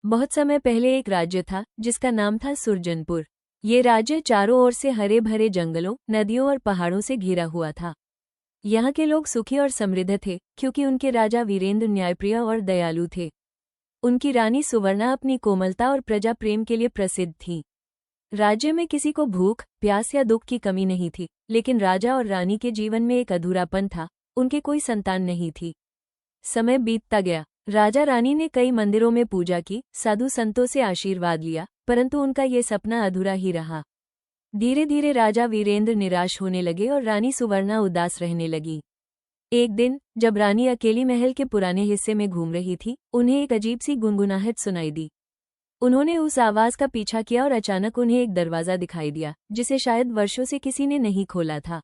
बहुत समय पहले एक राज्य था जिसका नाम था सुरजनपुर। ये राज्य चारों ओर से हरे भरे जंगलों, नदियों और पहाड़ों से घिरा हुआ था। यहाँ के लोग सुखी और समृद्ध थे क्योंकि उनके राजा वीरेंद्र न्यायप्रिय और दयालु थे। उनकी रानी सुवर्णा अपनी कोमलता और प्रजा प्रेम के लिए प्रसिद्ध थी। राज्य में किसी को भूख, प्यास या दुख की कमी नहीं थी, लेकिन राजा और रानी के जीवन में एक अधूरापन था। उनके कोई संतान नहीं थी। समय बीतता गया। राजा रानी ने कई मंदिरों में पूजा की, साधु संतों से आशीर्वाद लिया, परंतु उनका ये सपना अधूरा ही रहा। धीरे धीरे राजा वीरेंद्र निराश होने लगे और रानी सुवर्णा उदास रहने लगी। एक दिन जब रानी अकेली महल के पुराने हिस्से में घूम रही थी, उन्हें एक अजीब सी गुनगुनाहट सुनाई दी। उन्होंने उस आवाज का पीछा किया और अचानक उन्हें एक दरवाजा दिखाई दिया, जिसे शायद वर्षों से किसी ने नहीं खोला था।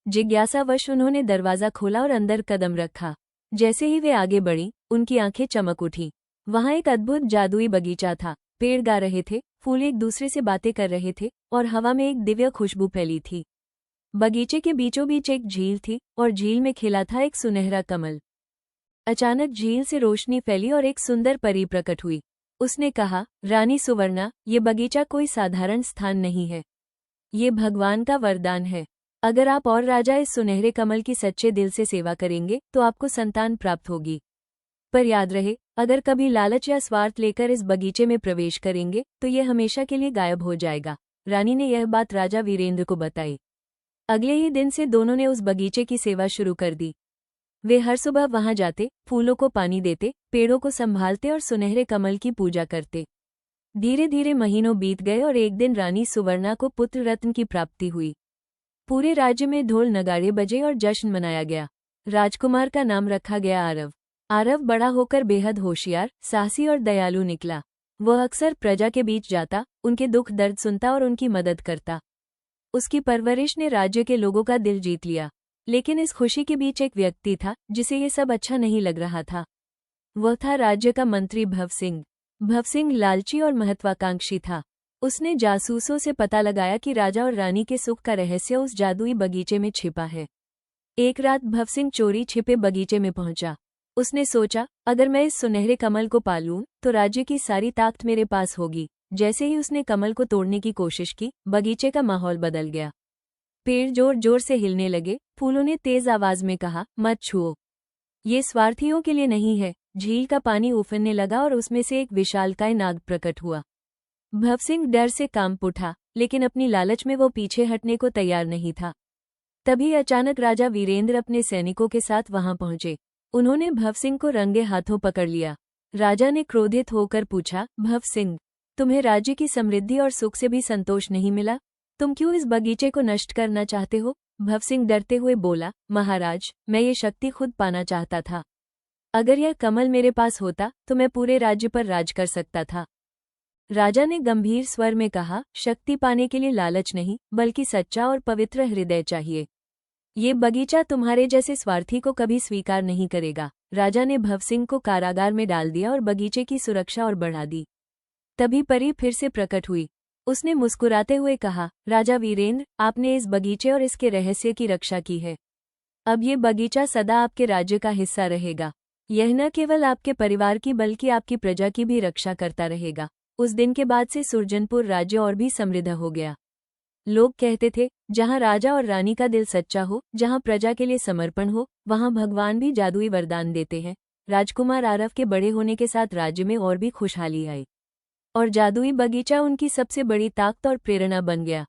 जिज्ञासावश उन्होंने दरवाजा खोला और अंदर कदम रखा। जैसे ही वे आगे बढ़ी, उनकी आंखें चमक उठी। वहां एक अद्भुत जादुई बगीचा था। पेड़ गा रहे थे, फूल एक दूसरे से बातें कर रहे थे और हवा में एक दिव्य खुशबू फैली थी। बगीचे के बीचों बीच एक झील थी और झील में खिला था एक सुनहरा कमल। अचानक झील से रोशनी फैली और एक सुंदर परी प्रकट हुई। उसने कहा, रानी सुवर्णा, ये बगीचा कोई साधारण स्थान नहीं है। ये भगवान का वरदान है। अगर आप और राजा इस सुनहरे कमल की सच्चे दिल से सेवा करेंगे तो आपको संतान प्राप्त होगी। पर याद रहे, अगर कभी लालच या स्वार्थ लेकर इस बगीचे में प्रवेश करेंगे तो ये हमेशा के लिए गायब हो जाएगा। रानी ने यह बात राजा वीरेंद्र को बताई। अगले ही दिन से दोनों ने उस बगीचे की सेवा शुरू कर दी। वे हर सुबह वहां जाते, फूलों को पानी देते, पेड़ों को संभालते और सुनहरे कमल की पूजा करते। धीरे धीरे महीनों बीत गए और एक दिन रानी सुवर्णा को पुत्र रत्न की प्राप्ति हुई। पूरे राज्य में ढोल नगाड़े बजे और जश्न मनाया गया। राजकुमार का नाम रखा गया आरव। आरव बड़ा होकर बेहद होशियार, साहसी और दयालु निकला। वह अक्सर प्रजा के बीच जाता, उनके दुख दर्द सुनता और उनकी मदद करता। उसकी परवरिश ने राज्य के लोगों का दिल जीत लिया। लेकिन इस खुशी के बीच एक व्यक्ति था जिसे ये सब अच्छा नहीं लग रहा था। वह था राज्य का मंत्री भवसिंह। भवसिंह लालची और महत्वाकांक्षी था। उसने जासूसों से पता लगाया कि राजा और रानी के सुख का रहस्य उस जादुई बगीचे में छिपा है। एक रात भवसिंह चोरी छिपे बगीचे में पहुंचा। उसने सोचा, अगर मैं इस सुनहरे कमल को पालूं तो राज्य की सारी ताकत मेरे पास होगी। जैसे ही उसने कमल को तोड़ने की कोशिश की, बगीचे का माहौल बदल गया। पेड़ जोर जोर से हिलने लगे। फूलों ने तेज आवाज में कहा, मत छुओ, ये स्वार्थियों के लिए नहीं है। झील का पानी उफनने लगा और उसमें से एक विशालकाय नाग प्रकट हुआ। भवसिंह डर से कांप उठा, लेकिन अपनी लालच में वो पीछे हटने को तैयार नहीं था। तभी अचानक राजा वीरेंद्र अपने सैनिकों के साथ वहां पहुंचे। उन्होंने भवसिंह को रंगे हाथों पकड़ लिया। राजा ने क्रोधित होकर पूछा, भवसिंह, तुम्हें राज्य की समृद्धि और सुख से भी संतोष नहीं मिला? तुम क्यों इस बगीचे को नष्ट करना चाहते हो? भवसिंह डरते हुए बोला, महाराज, मैं ये शक्ति खुद पाना चाहता था। अगर यह कमल मेरे पास होता तो मैं पूरे राज्य पर राज कर सकता था। राजा ने गंभीर स्वर में कहा, शक्ति पाने के लिए लालच नहीं, बल्कि सच्चा और पवित्र हृदय चाहिए। ये बगीचा तुम्हारे जैसे स्वार्थी को कभी स्वीकार नहीं करेगा। राजा ने भवसिंह को कारागार में डाल दिया और बगीचे की सुरक्षा और बढ़ा दी। तभी परी फिर से प्रकट हुई। उसने मुस्कुराते हुए कहा, राजा वीरेंद्र, आपने इस बगीचे और इसके रहस्य की रक्षा की है। अब ये बगीचा सदा आपके राज्य का हिस्सा रहेगा। यह न केवल आपके परिवार की बल्कि आपकी प्रजा की भी रक्षा करता रहेगा। उस दिन के बाद से सुरजनपुर राज्य और भी समृद्ध हो गया। लोग कहते थे, जहां राजा और रानी का दिल सच्चा हो, जहां प्रजा के लिए समर्पण हो, वहां भगवान भी जादुई वरदान देते हैं। राजकुमार आरव के बड़े होने के साथ राज्य में और भी खुशहाली आई और जादुई बगीचा उनकी सबसे बड़ी ताकत और प्रेरणा बन गया।